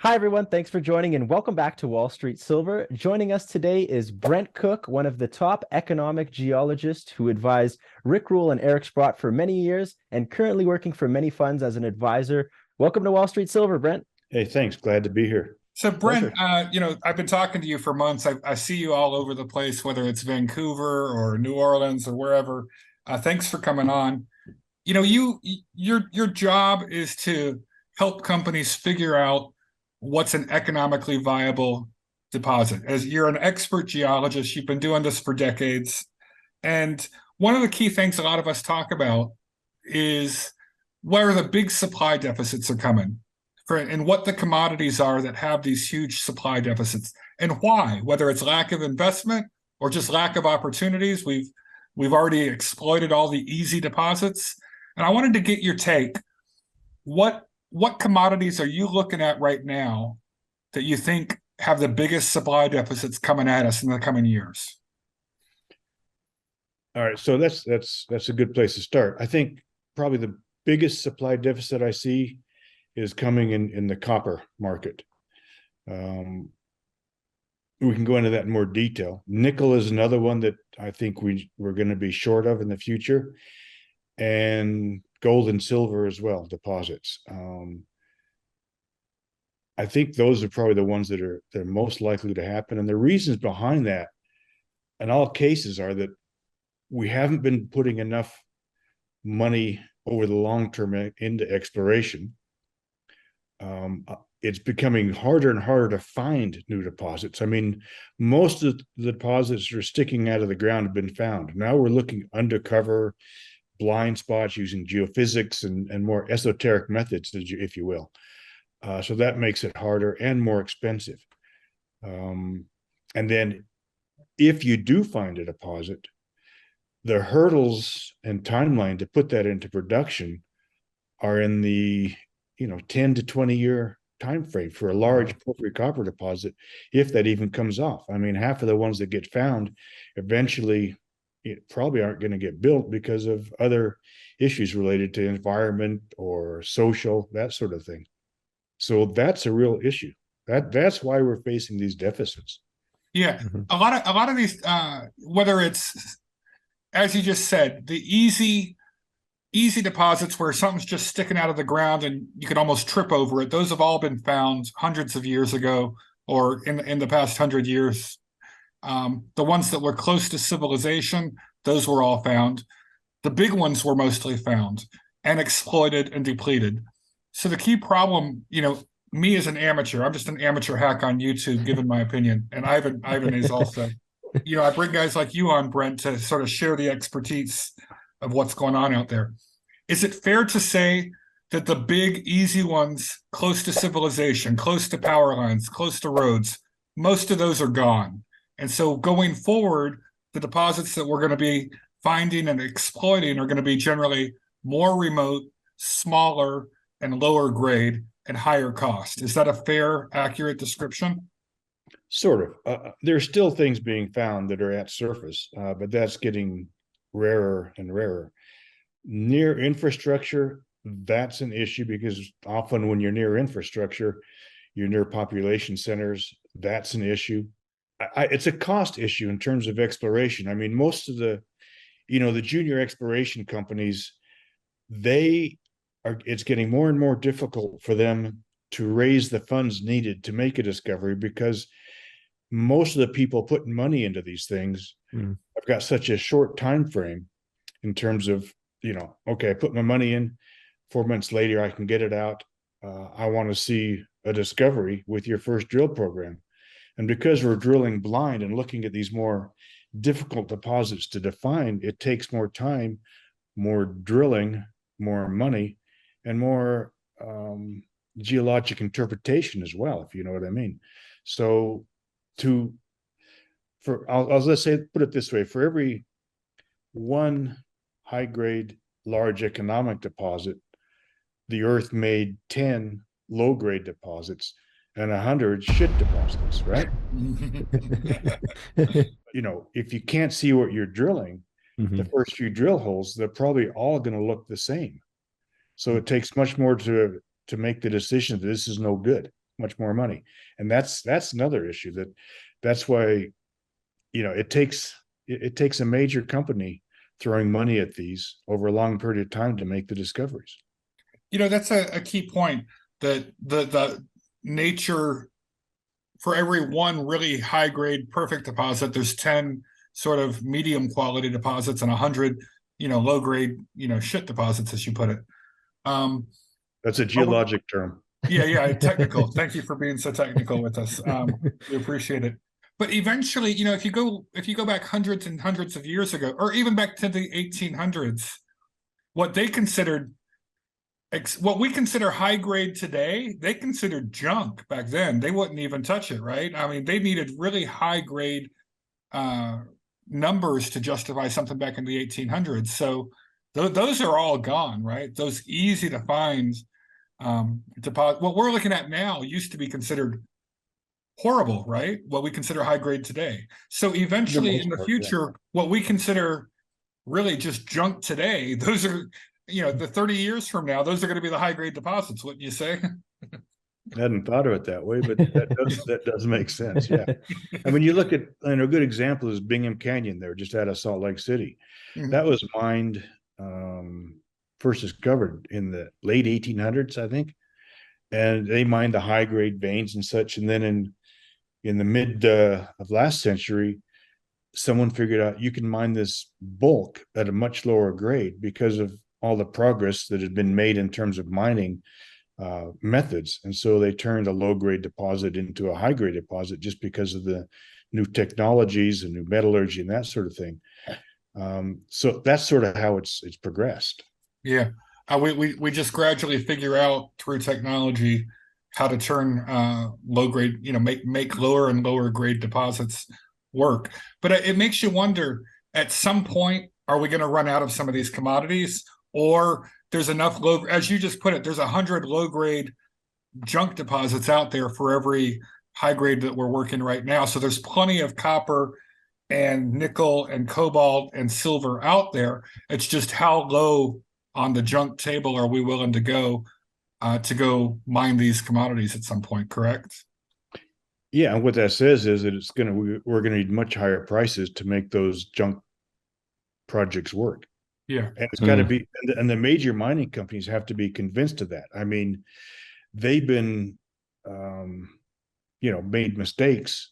Hi, everyone. Thanks for joining and welcome back to Wall Street Silver. Joining us today is Brent Cook, one of the top economic geologists who advised Rick Rule and Eric Sprott for many years and currently working for many funds as an advisor. Welcome to Wall Street Silver, Brent. Hey, thanks. Glad to be here. So Brent, I've been talking to you for months. I see you all over the place, whether it's Vancouver or New Orleans or wherever. Thanks for coming on. Your job is to help companies figure out what's an economically viable deposit. As you're an expert geologist, you've been doing this for decades. And one of the key things a lot of us talk about is where the big supply deficits are coming and what the commodities are that have these huge supply deficits and why, whether it's lack of investment or just lack of opportunities. We've already exploited all the easy deposits. And I wanted to get your take. What commodities are you looking at right now that you think have the biggest supply deficits coming at us in the coming years? All right, so that's a good place to start. I think probably the biggest supply deficit I see is coming in the copper market. We can go into that in more detail. Nickel is another one that I think we're going to be short of in the future, and gold and silver as well, deposits. I think those are probably the ones that are most likely to happen. And the reasons behind that, in all cases, are that we haven't been putting enough money over the long term into exploration. It's becoming harder and harder to find new deposits. I mean, most of the deposits that are sticking out of the ground have been found. Now we're looking undercover, blind spots using geophysics and more esoteric methods, if you will. So that makes it harder and more expensive. And then if you do find a deposit, the hurdles and timeline to put that into production are in the 10 to 20 year time frame for a large porphyry copper deposit, if that even comes off. I mean, half of the ones that get found eventually probably aren't going to get built because of other issues related to environment or social, that sort of thing. So that's a real issue. That's why we're facing these deficits. Yeah, a lot of these, whether it's, as you just said, the easy deposits where something's just sticking out of the ground and you could almost trip over it. Those have all been found hundreds of years ago or in the past 100 years. The ones that were close to civilization, those were all found. The big ones were mostly found and exploited and depleted. So the key problem, me as an amateur, I'm just an amateur hack on YouTube, giving my opinion, and Ivan is also. I bring guys like you on, Brent, to sort of share the expertise of what's going on out there. Is it fair to say that the big, easy ones, close to civilization, close to power lines, close to roads, most of those are gone? And so going forward, the deposits that we're going to be finding and exploiting are going to be generally more remote, smaller, and lower grade and higher cost. Is that a fair, accurate description? Sort of. There's still things being found that are at surface, but that's getting rarer and rarer. Near infrastructure, that's an issue because often when you're near infrastructure, you're near population centers, that's an issue. It's a cost issue in terms of exploration. I mean, most of the junior exploration companies, it's getting more and more difficult for them to raise the funds needed to make a discovery because most of the people putting money into these things have got such a short time frame in terms of, okay, I put my money in, 4 months later I can get it out. I want to see a discovery with your first drill program. And because we're drilling blind and looking at these more difficult deposits to define, it takes more time, more drilling, more money, and more geologic interpretation as well, if you know what I mean. So let's say, put it this way, for every one high grade, large economic deposit, the earth made 10 low grade deposits and 100 shit deposits, right? If you can't see what you're drilling, the first few drill holes, they're probably all going to look the same. So it takes much more to make the decision that this is no good. much more money. And that's another issue that's why, it takes a major company throwing money at these over a long period of time to make the discoveries. That's a key point, that the nature, for every one really high grade perfect deposit, there's 10 sort of medium quality deposits and 100, low grade, shit deposits, as you put it. That's a geologic term. Yeah, technical. Thank you for being so technical with us. We appreciate it. But eventually, if you go back hundreds and hundreds of years ago, or even back to the 1800s, what we consider high grade today, they considered junk back then. They wouldn't even touch it, right? I mean, they needed really high grade numbers to justify something back in the 1800s. So those are all gone, right? Those easy to find deposit. What we're looking at now used to be considered horrible, right? What we consider high grade today. So eventually in the future, what we consider really just junk today, those are, the 30 years from now, those are going to be the high grade deposits, wouldn't you say? I hadn't thought of it that way, but that does make sense. Yeah. And when you look at, a good example is Bingham Canyon there, just out of Salt Lake City. Mm-hmm. That was mined, first discovered in the late 1800s, I think. And they mined the high grade veins and such. And then in the mid of last century, someone figured out you can mine this bulk at a much lower grade because of all the progress that had been made in terms of mining methods. And so they turned a low grade deposit into a high grade deposit just because of the new technologies and new metallurgy and that sort of thing. So that's sort of how it's progressed. Yeah. We just gradually figure out through technology how to turn low grade, make lower and lower grade deposits work. But it makes you wonder, at some point, are we going to run out of some of these commodities? Or there's enough low, as you just put it, there's 100 low grade junk deposits out there for every high grade that we're working right now. So there's plenty of copper and nickel and cobalt and silver out there. It's just how low on the junk table are we willing to go mine these commodities at some point, correct? Yeah, and what that says is that we're gonna need much higher prices to make those junk projects work. Yeah. And it's got to be, and the major mining companies have to be convinced of that. I mean, they've been, made mistakes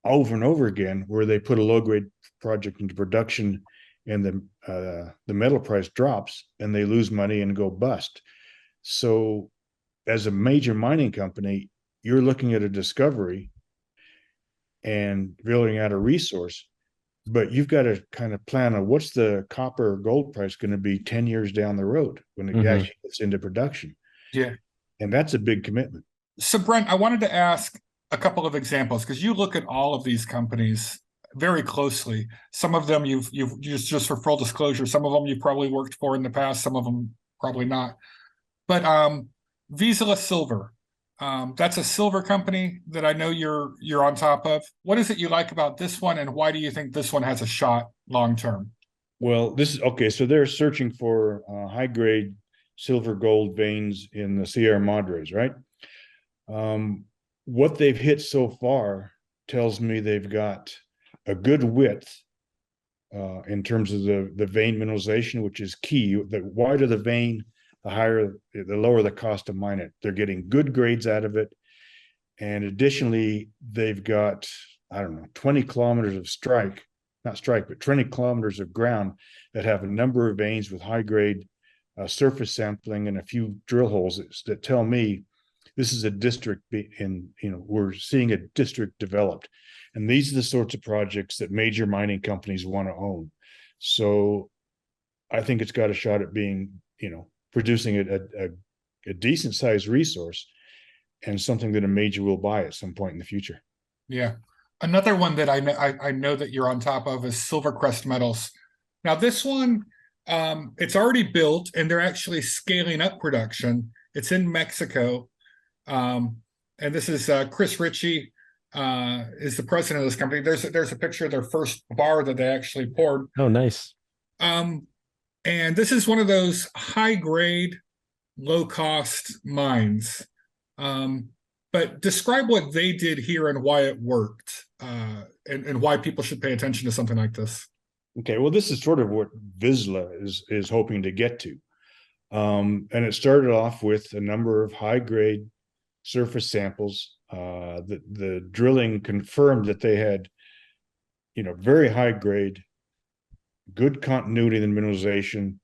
over and over again where they put a low grade project into production and the metal price drops and they lose money and go bust. So as a major mining company, you're looking at a discovery and drilling out a resource, but you've got to kind of plan on what's the copper or gold price going to be 10 years down the road when it actually gets into production. Yeah. And that's a big commitment. So Brent, I wanted to ask a couple of examples, because you look at all of these companies very closely. Some of them you've just for full disclosure, some of them you've probably worked for in the past, some of them probably not. But Vizsla Silver, that's a silver company that I know you're on top of. What is it you like about this one, and why do you think this one has a shot long term? Well, this is okay. So they're searching for high grade silver gold veins in the Sierra Madres, right? What they've hit so far tells me they've got a good width in terms of the vein mineralization, which is key. The wider the vein, the lower the cost to mine it. They're getting good grades out of it. And additionally, they've got, 20 kilometers of not strike, but 20 kilometers of ground that have a number of veins with high grade surface sampling and a few drill holes that tell me this is a district we're seeing a district developed. And these are the sorts of projects that major mining companies want to own. So I think it's got a shot at being, producing a decent sized resource and something that a major will buy at some point in the future. Yeah. Another one that I know that you're on top of is Silvercrest Metals. Now this one, it's already built and they're actually scaling up production. It's in Mexico. And this is Chris Ritchie is the president of this company. There's a picture of their first bar that they actually poured. Oh, nice. And this is one of those high grade, low cost mines. But But describe what they did here and why it worked, and why people should pay attention to something like this. Okay, well, this is sort of what Vizsla is hoping to get to. And it started off with a number of high-grade surface samples. The drilling confirmed that they had, very high grade, good continuity in mineralization.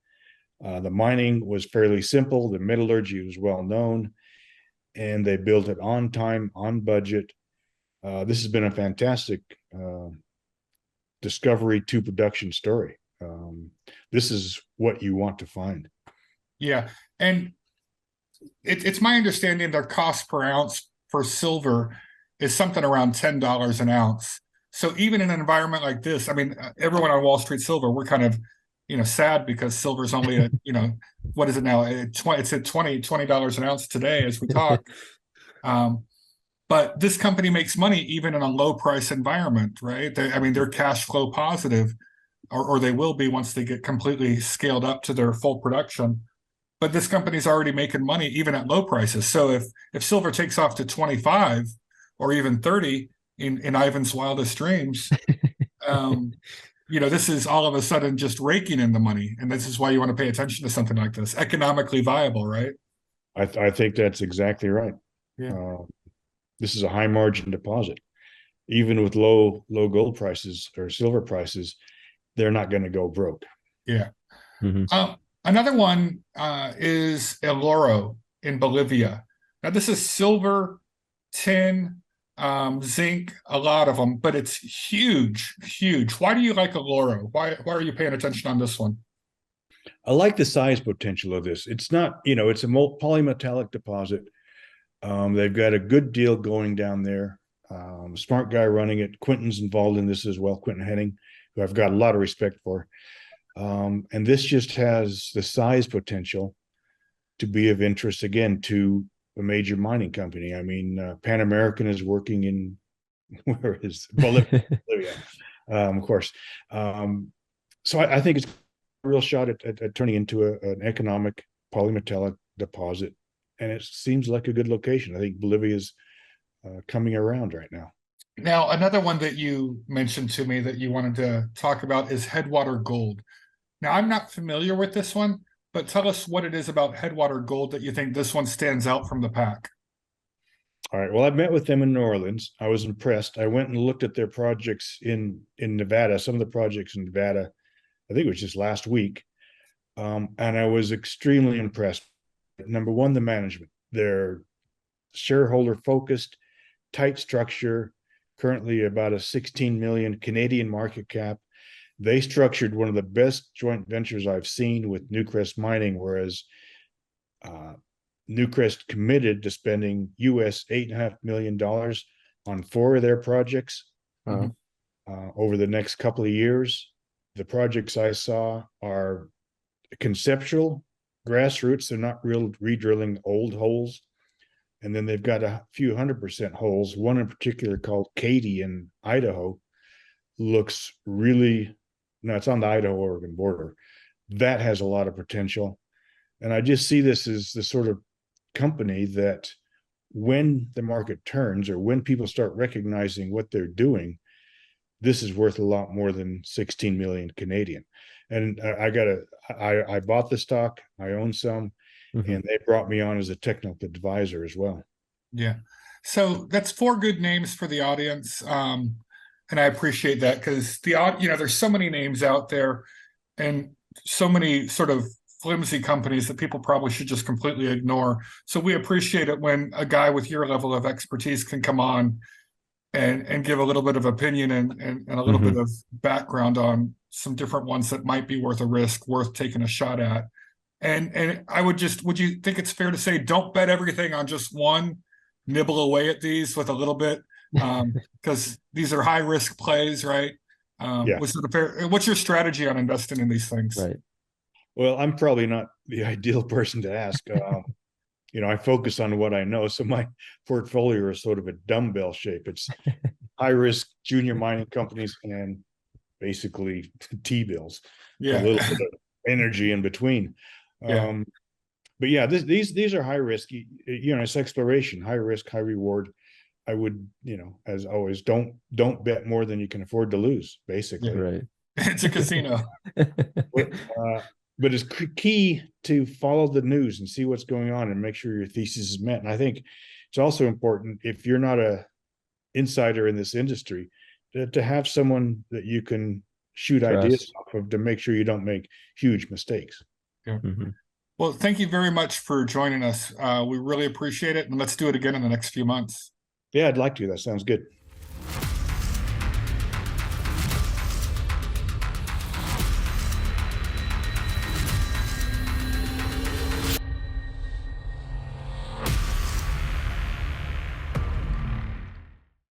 The mining was fairly simple. The metallurgy was well known, and they built it on time, on budget. This has been a fantastic discovery to production story. This is what you want to find. Yeah, and it's my understanding their cost per ounce for silver is something around $10 an ounce. So even in an environment like this, I mean, everyone on Wall Street Silver, we're kind of, sad because silver's only at, what is it now? It's at $20 an ounce today as we talk. But this company makes money even in a low price environment, right? They're cash flow positive, or they will be once they get completely scaled up to their full production. But this company's already making money even at low prices. So if silver takes off to 25 or even 30 in Ivan's wildest dreams, this is all of a sudden just raking in the money. And this is why you want to pay attention to something like this. Economically viable, right? I think that's exactly right. Yeah. This is a high margin deposit. Even with low gold prices or silver prices, they're not going to go broke. Yeah. Mm-hmm. Another one is El Oro in Bolivia. Now, this is silver, tin, zinc, a lot of them, but it's huge, huge. Why do you like El Oro? Why are you paying attention on this one? I like the size potential of this. It's not, it's a polymetallic deposit. They've got a good deal going down there. Smart guy running it. Quentin's involved in this as well, Quentin Henning, who I've got a lot of respect for. And this just has the size potential to be of interest again to a major mining company. I mean, Pan American is working in where is Bolivia, of course. So I think it's a real shot at turning into an economic polymetallic deposit, and it seems like a good location. I think Bolivia is coming around right now. Now, another one that you mentioned to me that you wanted to talk about is Headwater Gold. Now, I'm not familiar with this one, but tell us what it is about Headwater Gold that you think this one stands out from the pack. All right. Well, I met with them in New Orleans. I was impressed. I went and looked at their projects in Nevada, some of the projects in Nevada. I think it was just last week. And I was extremely impressed. Number one, the management. They're shareholder focused, tight structure, currently about a 16 million Canadian market cap. They structured one of the best joint ventures I've seen with Newcrest Mining, whereas Newcrest committed to spending US $8.5 million on 4 of their projects over the next couple of years. The projects I saw are conceptual, grassroots. They're not real redrilling old holes. And then they've got a few 100% holes. One in particular called Katy in Idaho looks really, no, it's on the Idaho-Oregon border. That has a lot of potential. And I just see this as the sort of company that when the market turns or when people start recognizing what they're doing, this is worth a lot more than 16 million Canadian. And I bought the stock, I own some, and they brought me on as a technical advisor as well. Yeah. So that's 4 good names for the audience. And I appreciate that because there's so many names out there and so many sort of flimsy companies that people probably should just completely ignore. So we appreciate it when a guy with your level of expertise can come on and give a little bit of opinion and a little bit of background on some different ones that might be worth a risk, worth taking a shot at. And would you think it's fair to say, don't bet everything on just one, nibble away at these with a little bit, because these are high risk plays, right? Yeah. What's your strategy on investing in these things? Right. Well, I'm probably not the ideal person to ask. I focus on what I know. So my portfolio is sort of a dumbbell shape. It's high risk junior mining companies and basically T-bills, a little bit of energy in between. Yeah. But yeah, these are high risk. It's exploration, high risk, high reward. I would, as always, don't bet more than you can afford to lose, basically. Right. It's a casino. But it's key to follow the news and see what's going on and make sure your thesis is met. And I think it's also important, if you're not a insider in this industry, to have someone that you can shoot Trust. ideas off of to make sure you don't make huge mistakes. Yeah. Mm-hmm. Well, thank you very much for joining us. We really appreciate it, and let's do it again in the next few months. Yeah, I'd like to. That sounds good.